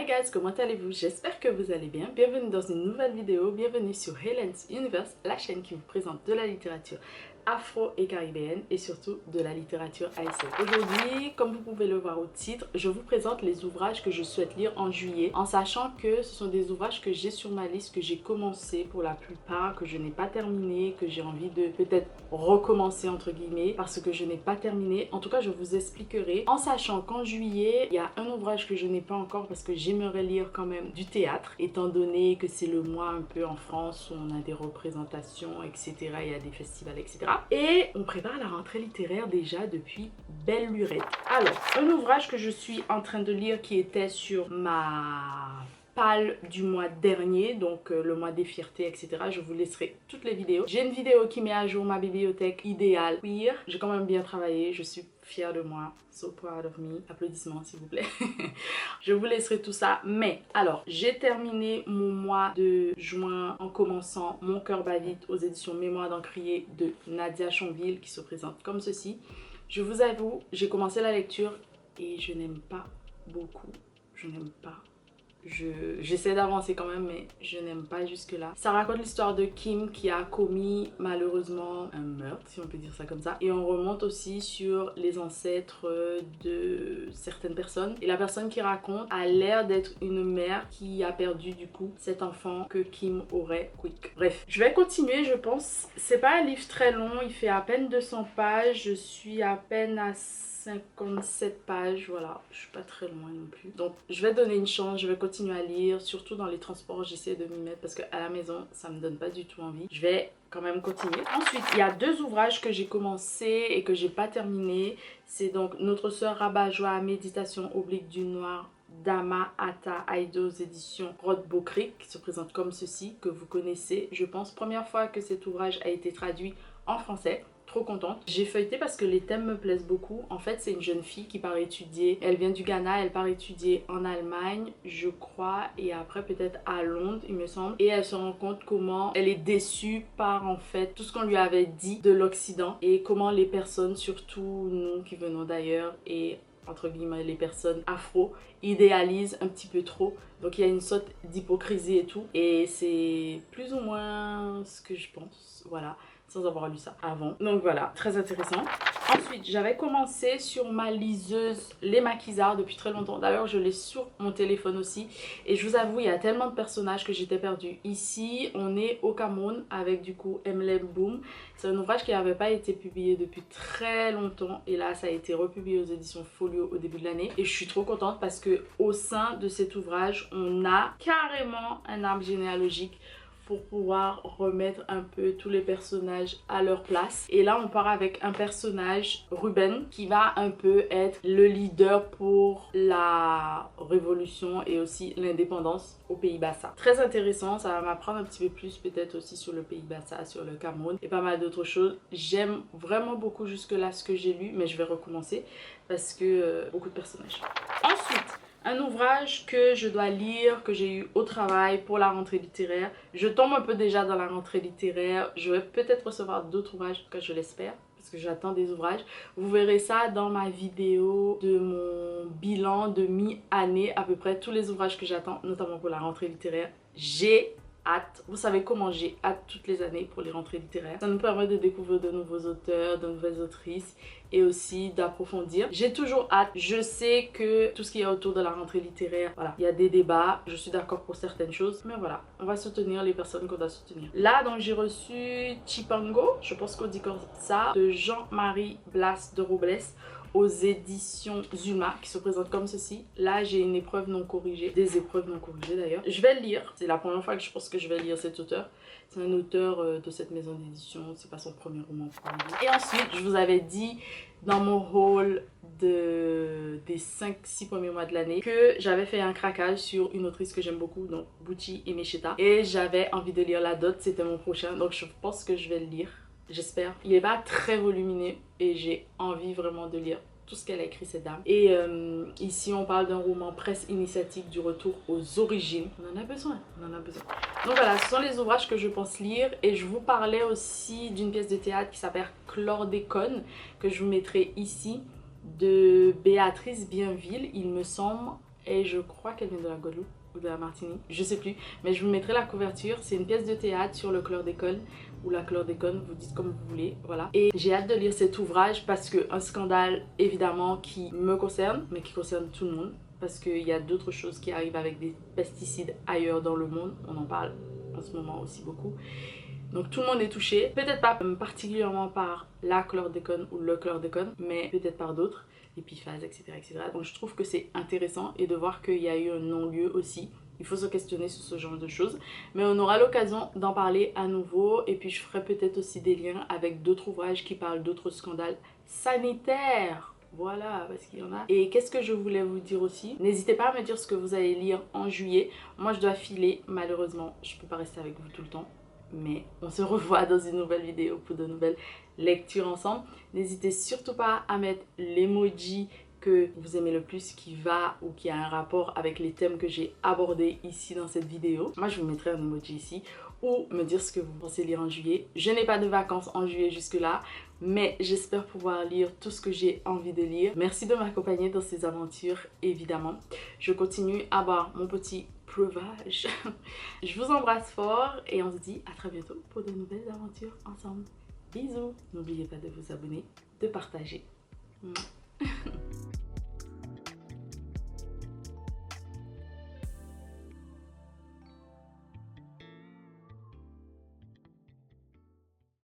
Hi guys, comment allez-vous? J'espère que vous allez bien. Bienvenue dans une nouvelle vidéo, bienvenue sur Helen's Universe, la chaîne qui vous présente de la littérature afro et caribéenne et surtout de la littérature haïtienne. Aujourd'hui, comme vous pouvez le voir au titre, je vous présente les ouvrages que je souhaite lire en juillet, en sachant que ce sont des ouvrages que j'ai sur ma liste, que j'ai commencé pour la plupart, que je n'ai pas terminé, que j'ai envie de peut-être recommencer entre guillemets parce que je n'ai pas terminé. En tout cas, je vous expliquerai, en sachant qu'en juillet, il y a un ouvrage que je n'ai pas encore parce que j'aimerais lire quand même du théâtre, étant donné que c'est le mois un peu en France où on a des représentations, etc. Il y a des festivals, etc. Et on prépare la rentrée littéraire déjà depuis belle lurette. Alors, un ouvrage que je suis en train de lire qui était sur ma palle du mois dernier, donc le mois des fiertés, etc. Je vous laisserai toutes les vidéos. J'ai une vidéo qui met à jour ma bibliothèque idéale queer. J'ai quand même bien travaillé, je suis fière de moi. So proud of me. Applaudissements s'il vous plaît. Je vous laisserai tout ça. Mais alors, j'ai terminé mon mois de juin en commençant Mon cœur bat vite aux éditions Mémoire d'Encrier de Nadia Chonville qui se présente comme ceci. Je vous avoue, j'ai commencé la lecture et je n'aime pas beaucoup. Je n'aime pas. J'essaie d'avancer quand même, mais je n'aime pas jusque là. Ça raconte l'histoire de Kim qui a commis malheureusement un meurtre, si on peut dire ça comme ça, et on remonte aussi sur les ancêtres de certaines personnes, et la personne qui raconte a l'air d'être une mère qui a perdu du coup cet enfant que Kim aurait quick. Bref, je vais continuer, je pense. C'est pas un livre très long, il fait à peine 200 pages, je suis à peine à 57 pages, voilà, je suis pas très loin non plus. Donc je vais donner une chance, je vais continuer à lire, surtout dans les transports, j'essaie de m'y mettre parce qu'à la maison, ça me donne pas du tout envie. Je vais quand même continuer. Ensuite, il y a deux ouvrages que j'ai commencé et que j'ai pas terminé. C'est donc Notre sœur rabat-joie, Méditation oblique du noir d'Ama Ata Aïdo aux éditions Rodbo Creek, qui se présente comme ceci, que vous connaissez, je pense. Première fois que cet ouvrage a été traduit en français. Trop contente. J'ai feuilleté parce que les thèmes me plaisent beaucoup. En fait, c'est une jeune fille qui part étudier. Elle vient du Ghana, elle part étudier en Allemagne, je crois, et après peut-être à Londres, il me semble. Et elle se rend compte comment elle est déçue par en fait tout ce qu'on lui avait dit de l'Occident et comment les personnes, surtout nous qui venons d'ailleurs et entre guillemets les personnes afro, idéalisent un petit peu trop. Donc il y a une sorte d'hypocrisie et tout. Et c'est plus ou moins ce que je pense. Voilà. Sans avoir lu ça avant. Donc voilà, très intéressant. Ensuite, j'avais commencé sur ma liseuse Les Maquisards depuis très longtemps. D'ailleurs, je l'ai sur mon téléphone aussi. Et je vous avoue, il y a tellement de personnages que j'étais perdue. Ici, on est au Cameroun avec du coup Emlem Boom. C'est un ouvrage qui n'avait pas été publié depuis très longtemps. Et là, ça a été republié aux éditions Folio au début de l'année. Et je suis trop contente parce que au sein de cet ouvrage, on a carrément un arbre généalogique pour pouvoir remettre un peu tous les personnages à leur place. Et là, on part avec un personnage, Ruben, qui va un peu être le leader pour la révolution et aussi l'indépendance au Pays Bassa. Très intéressant, ça va m'apprendre un petit peu plus peut-être aussi sur le Pays Bassa, sur le Cameroun et pas mal d'autres choses. J'aime vraiment beaucoup jusque-là ce que j'ai lu, mais je vais recommencer parce que beaucoup de personnages. Ensuite, un ouvrage que je dois lire, que j'ai eu au travail pour la rentrée littéraire. Je tombe un peu déjà dans la rentrée littéraire. Je vais peut-être recevoir d'autres ouvrages, en tout cas je l'espère, parce que j'attends des ouvrages. Vous verrez ça dans ma vidéo de mon bilan de mi-année, à peu près tous les ouvrages que j'attends, notamment pour la rentrée littéraire. J'ai hâte. Vous savez comment j'ai hâte toutes les années pour les rentrées littéraires. Ça nous permet de découvrir de nouveaux auteurs, de nouvelles autrices et aussi d'approfondir. J'ai toujours hâte. Je sais que tout ce qui est autour de la rentrée littéraire, voilà, il y a des débats. Je suis d'accord pour certaines choses, mais voilà, on va soutenir les personnes qu'on doit soutenir. Là, donc, j'ai reçu Chipango, je pense qu'on dit comme ça, de Jean-Marie Blas de Robles aux éditions Zuma qui se présente comme ceci. Là, j'ai une épreuve non corrigée, des épreuves non corrigées d'ailleurs. Je vais le lire, c'est la première fois que je pense que je vais lire cet auteur. C'est un auteur de cette maison d'édition, c'est pas son premier roman. Et ensuite, je vous avais dit dans mon haul des 5-6 premiers mois de l'année que j'avais fait un craquage sur une autrice que j'aime beaucoup, donc Buchi Emecheta. Et j'avais envie de lire La Dot, c'était mon prochain, donc je pense que je vais le lire. J'espère. Il n'est pas très volumineux et j'ai envie vraiment de lire tout ce qu'elle a écrit cette dame. Et ici on parle d'un roman presse initiatique du retour aux origines. On en a besoin, on en a besoin. Donc voilà, ce sont les ouvrages que je pense lire. Et je vous parlais aussi d'une pièce de théâtre qui s'appelle Chlordécone, que je vous mettrai ici, de Béatrice Bienville, il me semble. et je crois qu'elle vient de la Guadeloupe ou de la Martinique, je sais plus, mais je vous mettrai la couverture. C'est une pièce de théâtre sur le chlordécone ou la chlordécone, vous dites comme vous voulez, voilà. Et j'ai hâte de lire cet ouvrage parce que un scandale évidemment qui me concerne, mais qui concerne tout le monde, parce qu'il y a d'autres choses qui arrivent avec des pesticides ailleurs dans le monde, on en parle en ce moment aussi beaucoup. Donc tout le monde est touché, peut-être pas particulièrement par la chlordécone ou le chlordécone, mais peut-être par d'autres, l'épiphase, etc., etc. Donc je trouve que c'est intéressant et de voir qu'il y a eu un non-lieu aussi. Il faut se questionner sur ce genre de choses. Mais on aura l'occasion d'en parler à nouveau. Et puis je ferai peut-être aussi des liens avec d'autres ouvrages qui parlent d'autres scandales sanitaires. Voilà, parce qu'il y en a. Et qu'est-ce que je voulais vous dire aussi? N'hésitez pas à me dire ce que vous allez lire en juillet. Moi je dois filer, malheureusement, je peux pas rester avec vous tout le temps. Mais on se revoit dans une nouvelle vidéo pour de nouvelles lectures ensemble. N'hésitez surtout pas à mettre l'emoji que vous aimez le plus, qui va ou qui a un rapport avec les thèmes que j'ai abordés ici dans cette vidéo. Moi je vous mettrai un emoji ici, ou me dire ce que vous pensez lire en juillet. Je n'ai pas de vacances en juillet jusque là, mais j'espère pouvoir lire tout ce que j'ai envie de lire. Merci de m'accompagner dans ces aventures, évidemment. Je continue à boire mon petit breuvage. Je vous embrasse fort et on se dit à très bientôt pour de nouvelles aventures ensemble. Bisous. N'oubliez pas de vous abonner, de partager.